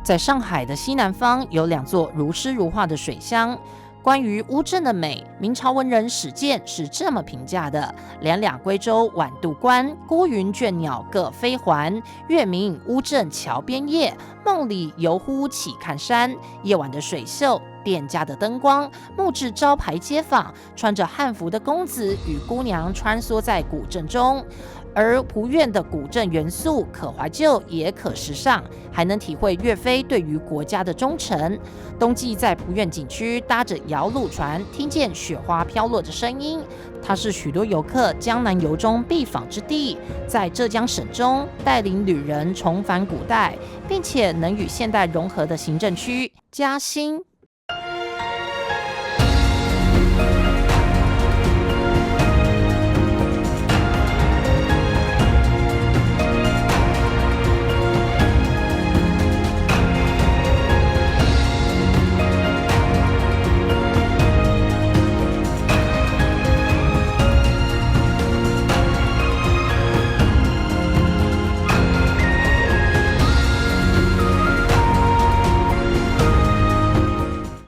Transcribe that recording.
在上海的西南方有两座如诗如画的水乡，关于乌镇的美，明朝文人史鉴是这么评价的：两两归舟晚渡关，孤云倦鸟各飞还，月明乌镇桥边夜，梦里犹呼起看山，夜晚的水秀，店家的灯光，木质招牌街坊，穿着汉服的公子与姑娘穿梭在古镇中，而濮院的古镇元素可怀旧也可时尚，还能体会岳飞对于国家的忠诚。冬季在濮院景区搭着摇橹船，听见雪花飘落的声音，它是许多游客江南游中必访之地，在浙江省中带领旅人重返古代，并且能与现代融合的行政区嘉兴。